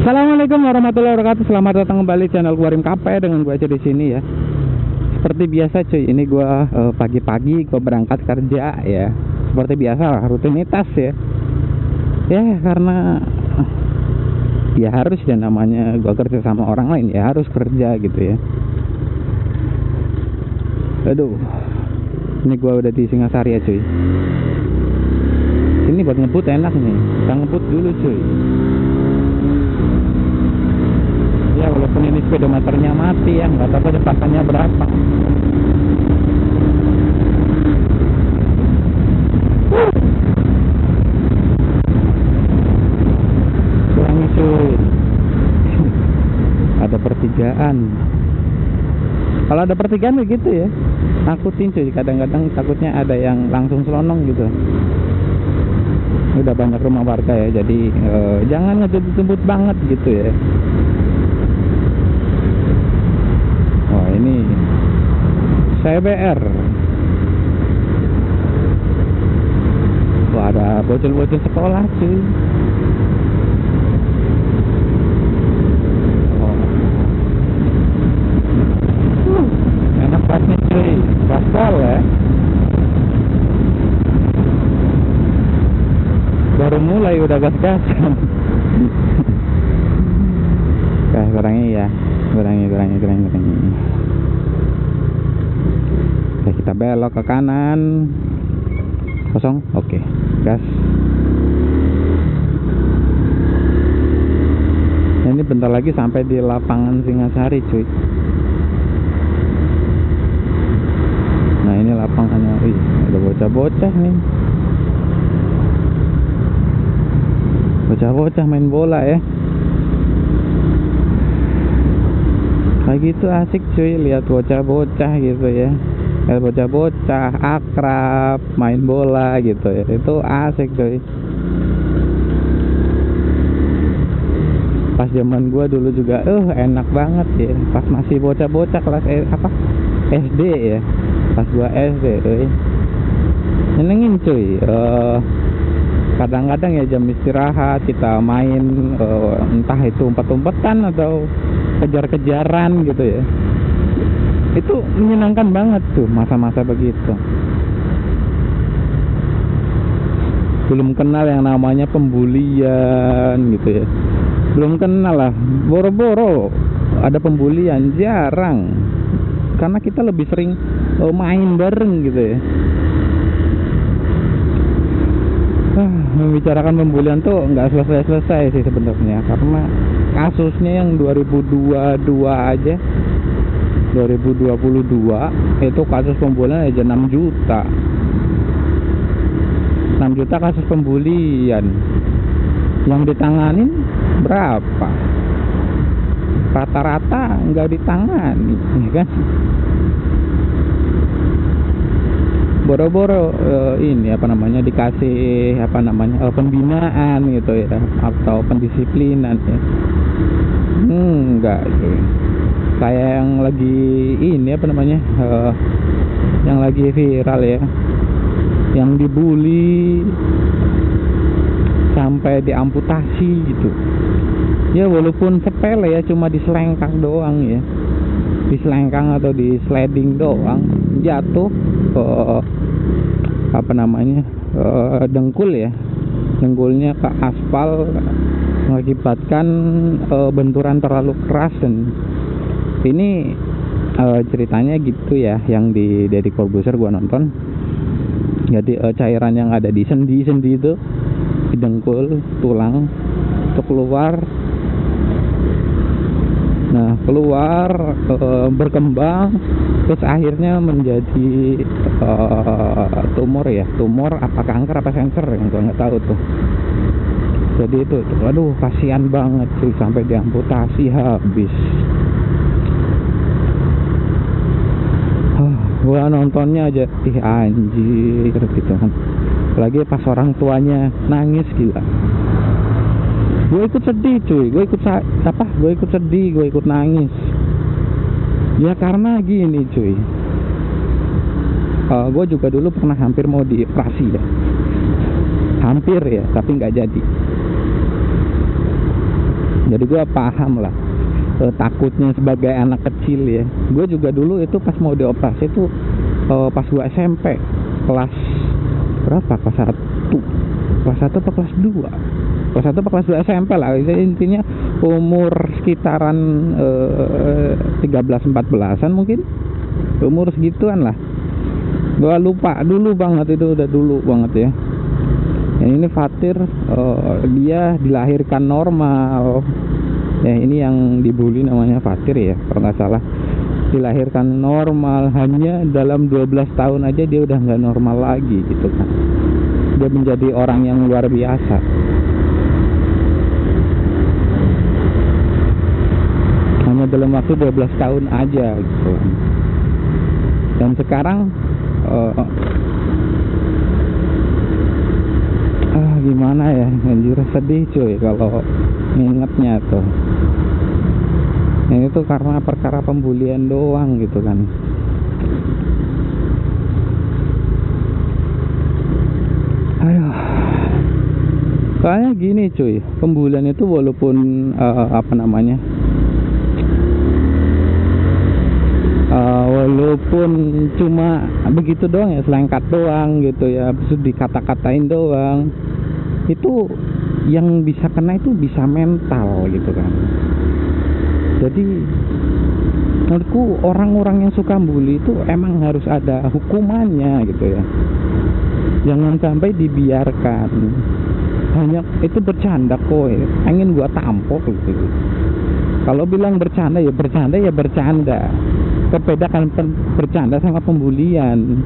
Assalamualaikum warahmatullahi wabarakatuh. Selamat datang kembali channel Guarim Kape dengan gue aja di sini ya. Seperti biasa cuy, ini gue pagi-pagi gue berangkat kerja ya. Seperti biasa lah, rutinitas ya. Ya karena ya harus ya, namanya gue kerja sama orang lain ya, harus kerja gitu ya. Aduh, ini gue udah di Singasari ya cuy. Ini buat ngebut enak nih, kita ngebut dulu cuy. Ya walaupun ini speedometernya mati ya, nggak tahu kecepatannya berapa. Kurangi cuy. Ada pertigaan. Kalau ada pertigaan begitu ya, takutin cuy. Kadang-kadang takutnya ada yang langsung selonong gitu. Udah banyak rumah warga ya, jadi jangan ngejemput banget gitu ya. Oh ini CBR. Wah ada bocil-bocil sekolah cuy. Enak banget cuy, gaspol ya. Baru mulai udah gas-gasan. Kurangi ya, kurangi. Oke, kita belok ke kanan. Kosong, oke, gas. Ini bentar lagi sampai di lapangan Singasari cuy. Nah ini lapangannya, ada bocah-bocah nih. Bocah-bocah main bola ya. Kayak gitu asik cuy, lihat bocah-bocah gitu ya. Lihat bocah-bocah akrab main bola gitu ya. Itu asik cuy. Pas zaman gua dulu juga enak banget ya. Pas masih bocah-bocah kelas SD ya. Pas gua SD nyenengin cuy. Kadang-kadang ya jam istirahat kita main, entah itu umpet-umpetan atau kejar-kejaran gitu ya. Itu menyenangkan banget tuh masa-masa begitu. Belum kenal yang namanya pembulian gitu ya. Belum kenal lah, boro-boro ada pembulian, jarang. Karena kita lebih sering main bareng gitu ya. Membicarakan pembulian tuh nggak selesai sih sebenarnya, karena kasusnya yang 2022 aja, 2022 itu kasus pembulian aja 6 juta kasus pembulian. Yang ditanganin berapa? Rata-rata nggak ditangani ya kan. Boro-boro ini dikasih pembinaan gitu ya, atau pendisiplinan ya. Enggak cuy. Kayak yang lagi ini yang lagi viral ya, yang dibully sampai diamputasi gitu ya. Walaupun sepele ya, cuma diselengkang doang ya, diselengkang atau di sliding doang, jatuh dengkul ya, dengkulnya ke aspal, mengakibatkan benturan terlalu keras. Dan ini ceritanya gitu ya, yang di Deddy Corbuzier gua nonton. Jadi cairan yang ada di sendi-sendi itu, di dengkul, tulang itu keluar. Nah keluar, berkembang, terus akhirnya menjadi tumor ya, tumor apa kanker apa kanker yang gue nggak tahu tuh. Jadi itu aduh kasihan banget sih, sampai diamputasi habis. Gua nontonnya aja anjir gitu kan, lagi pas orang tuanya nangis gila. Gue ikut sedih cuy, gue ikut sedih, gue ikut nangis ya. Karena gini cuy, gue juga dulu pernah hampir mau dioperasi ya, hampir ya, tapi nggak jadi. Jadi gue paham lah takutnya sebagai anak kecil ya. Gue juga dulu itu pas mau dioperasi itu pas gue SMP kelas berapa, kelas 1 atau kelas 2 SMP lah. Intinya umur sekitaran 13-14an mungkin, umur segituan lah. Gue lupa, dulu banget itu, udah dulu banget ya. Yang ini Fatir, dia dilahirkan normal ya. Ini yang dibully namanya Fatir ya kalau nggak salah. Dilahirkan normal, hanya dalam 12 tahun aja dia udah nggak normal lagi gitu kan. Dia menjadi orang yang luar biasa. Hanya dalam waktu 12 tahun aja gitu. Dan sekarang gimana ya, anjir sedih cuy kalau ngingetnya tuh. Ini tuh karena perkara pembulian doang gitu kan. Ayo, soalnya gini cuy, pembulian itu walaupun walaupun cuma begitu doang ya, selengkat doang gitu ya, dikata-katain doang, itu yang bisa kena itu bisa mental gitu kan. Jadi menurutku orang-orang yang suka bully itu emang harus ada hukumannya gitu ya. Jangan sampai dibiarkan. Hanya itu bercanda kok, pengen gua tampok gitu. Kalau bilang bercanda ya bercanda. Perbedakan bercanda sama pembulian.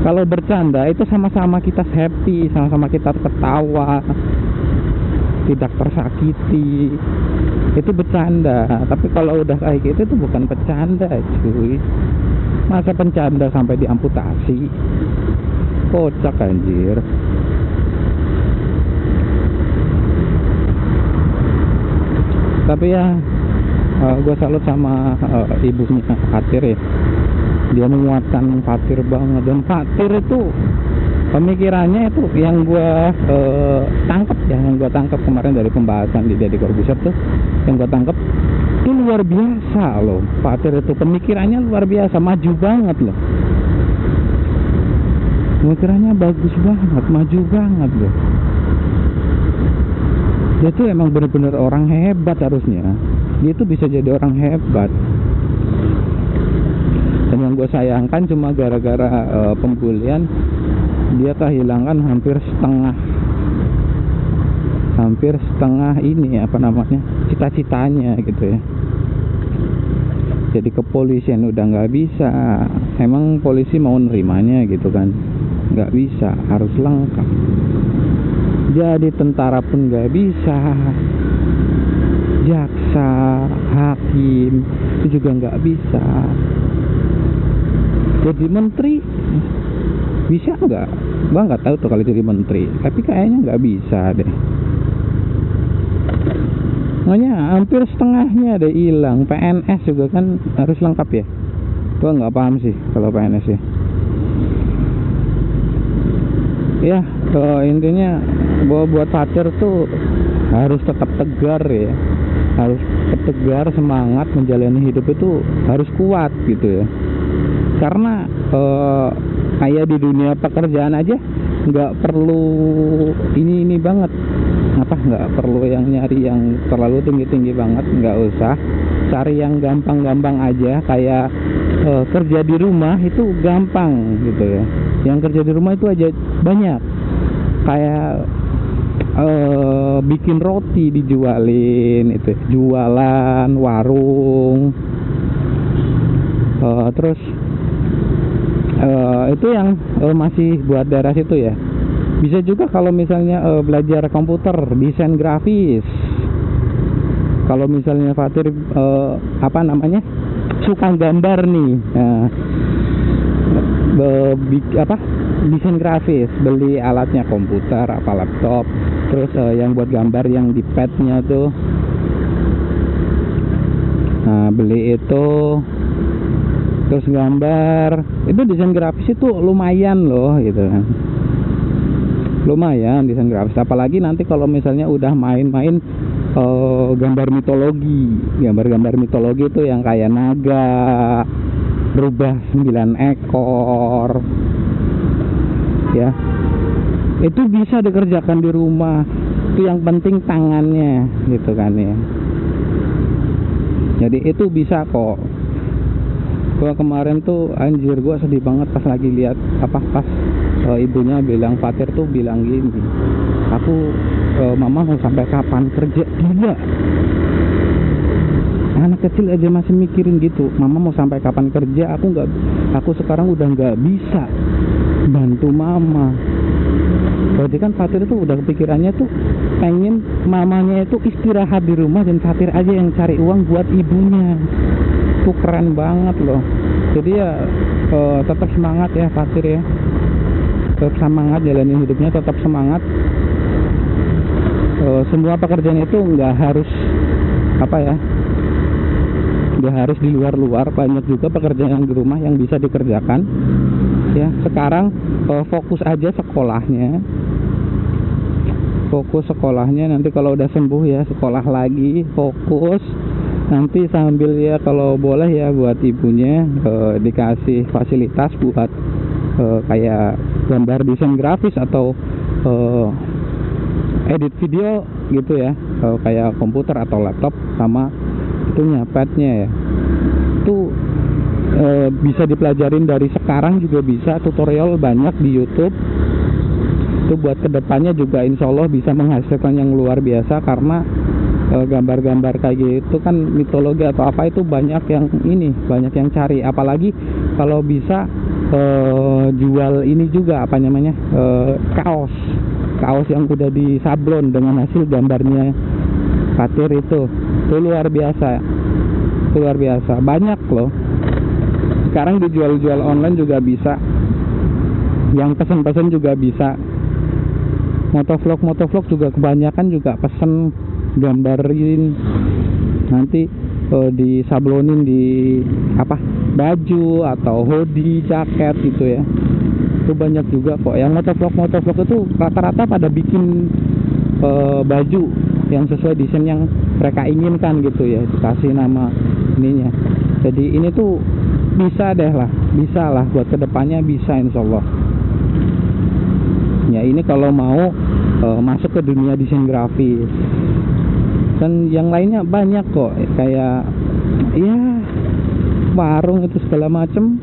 Kalau bercanda itu sama-sama kita happy, sama-sama kita ketawa, tidak tersakiti, itu bercanda. Tapi kalau udah kayak gitu itu bukan bercanda cuy. Masa bercanda sampai diamputasi, kocak anjir. Tapi ya gue salut sama ibunya Fatir ya. Dia menguatkan Fatir banget. Dan Fatir itu pemikirannya itu yang gue tangkap kemarin dari pembahasan di Deddy Corbuzier tuh, yang gue tangkap itu luar biasa loh. Fatir itu pemikirannya luar biasa, maju banget loh. Pemikirannya bagus banget, maju banget loh. Dia tuh emang bener-bener orang hebat harusnya. Dia tuh bisa jadi orang hebat. Dan yang gue sayangkan cuma gara-gara pembulian dia kehilangan hampir setengah ini cita-citanya gitu ya. Jadi kepolisian udah nggak bisa. Emang polisi mau nerimanya gitu kan? Nggak bisa, harus lengkap. Jadi tentara pun nggak bisa, jaksa, hakim itu juga nggak bisa. Jadi menteri bisa nggak? Gua nggak tahu tuh kalau jadi menteri, tapi kayaknya nggak bisa deh. Makanya hampir setengahnya deh hilang. PNS juga kan harus lengkap ya. Gua nggak paham sih kalau PNS ya. Ya, intinya buat Fatir tuh harus tetap tegar ya. Harus tegar, semangat menjalani hidup itu harus kuat gitu ya. Karena kayak di dunia pekerjaan aja nggak perlu ini banget, nggak perlu yang nyari yang terlalu tinggi banget, nggak usah cari yang gampang aja. Kayak kerja di rumah itu gampang gitu ya. Yang kerja di rumah itu aja banyak, kayak bikin roti dijualin, itu jualan warung, terus itu yang masih buat daerah situ ya. Bisa juga kalau misalnya belajar komputer, desain grafis. Kalau misalnya Fatir suka gambar nih, desain grafis, beli alatnya, komputer apa laptop, terus yang buat gambar yang di padnya tuh, beli itu, terus gambar. Itu desain grafis itu lumayan loh gitu kan, lumayan desain grafis. Apalagi nanti kalau misalnya udah main-main gambar mitologi itu yang kayak naga berubah 9 ekor ya, itu bisa dikerjakan di rumah. Itu yang penting tangannya gitu kan ya. Jadi itu bisa kok. Gua kemarin tuh anjir, gua sedih banget pas lagi lihat pas ibunya bilang, Fatir tuh bilang gini, mama mau sampai kapan kerja? Gila, anak kecil aja masih mikirin gitu. Mama mau sampai kapan kerja? Aku sekarang udah nggak bisa bantu mama. Berarti kan Fatir tuh udah kepikirannya tuh pengen mamanya itu istirahat di rumah dan Fatir aja yang cari uang buat ibunya. Itu keren banget loh. Jadi ya tetap semangat ya Fatir ya, tetap semangat jalanin hidupnya, tetap semangat. Semua pekerjaan itu nggak harus nggak harus di luar, banyak juga pekerjaan di rumah yang bisa dikerjakan ya. Sekarang fokus aja sekolahnya, nanti kalau udah sembuh ya sekolah lagi, fokus. Nanti sambil ya kalau boleh ya buat ibunya dikasih fasilitas buat kayak gambar desain grafis atau edit video gitu ya, kayak komputer atau laptop sama itunya padnya ya. Itu bisa dipelajarin dari sekarang juga bisa, tutorial banyak di YouTube. Itu buat kedepannya juga insya Allah bisa menghasilkan yang luar biasa, karena gambar-gambar kayak gitu kan mitologi atau apa itu banyak yang cari. Apalagi kalau bisa jual ini juga kaos yang udah disablon dengan hasil gambarnya Fatir itu luar biasa, banyak loh. Sekarang dijual online juga bisa, yang pesen juga bisa. Motovlog juga kebanyakan juga pesen gambarin, nanti disablonin di baju atau hoodie, jaket gitu ya. Itu banyak juga kok yang motovlog itu rata-rata pada bikin baju yang sesuai desain yang mereka inginkan gitu ya, dikasih nama ininya. Jadi ini tuh bisa lah buat kedepannya, bisa insyaallah ya. Ini kalau mau masuk ke dunia desain grafis, dan yang lainnya banyak kok, kayak ya warung itu segala macem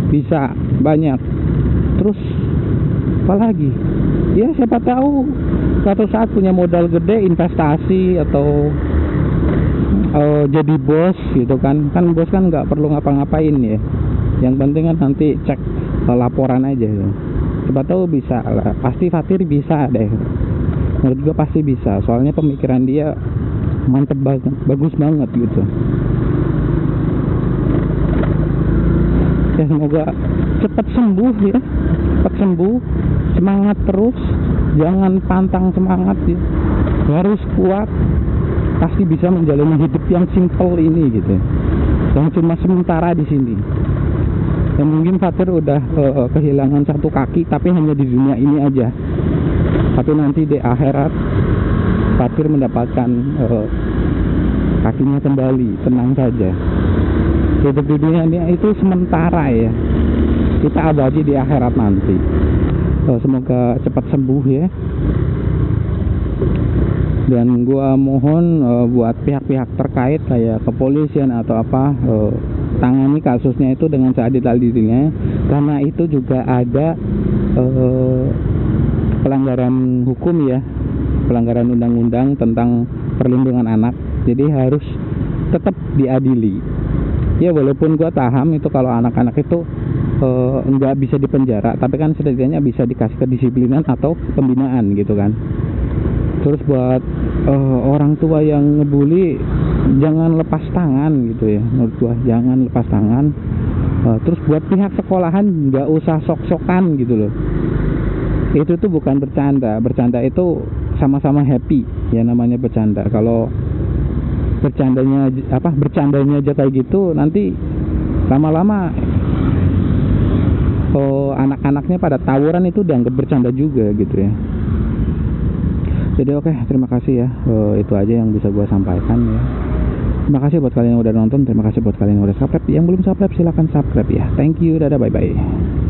bisa banyak. Terus apalagi ya, siapa tahu suatu saat punya modal gede, investasi atau jadi bos gitu kan bos kan nggak perlu ngapa-ngapain ya, yang penting kan nanti cek laporan aja ya. Siapa tahu bisa lah, pasti Fatir bisa deh, menurut gue pasti bisa, soalnya pemikiran dia mantep banget, bagus banget gitu ya. Semoga cepat sembuh ya, semangat terus, jangan pantang semangat ya, harus kuat, pasti bisa menjalani hidup yang simple ini gitu, yang cuma sementara di sini. Yang mungkin Fatir udah kehilangan satu kaki, tapi hanya di dunia ini aja, tapi nanti di akhirat Fatir mendapatkan kakinya kembali. Tenang saja, hidup di dunia ini itu sementara ya, kita abadi di akhirat nanti. Semoga cepat sembuh ya. Dan gua mohon buat pihak-pihak terkait kayak kepolisian atau apa, tangani kasusnya itu dengan seadil-adilnya, karena itu juga ada pelanggaran hukum ya, pelanggaran undang-undang tentang perlindungan anak. Jadi harus tetap diadili ya, walaupun gua paham itu kalau anak-anak itu nggak bisa dipenjara, tapi kan setidaknya bisa dikasih kedisiplinan atau pembinaan gitu kan. Terus buat orang tua yang ngebully, jangan lepas tangan gitu ya, menurut gua jangan lepas tangan. Terus buat pihak sekolahan nggak usah sok-sokan gitu loh, itu tuh bukan bercanda itu sama-sama happy ya, namanya bercanda. Kalau bercandanya aja kayak gitu, nanti lama-lama anak-anaknya pada tawuran, itu dianggap bercanda juga gitu ya. Jadi oke, terima kasih ya. Itu aja yang bisa gue sampaikan ya. Terima kasih buat kalian yang udah nonton, terima kasih buat kalian yang udah subscribe. Yang belum subscribe silahkan subscribe ya. Thank you, dadah, bye bye.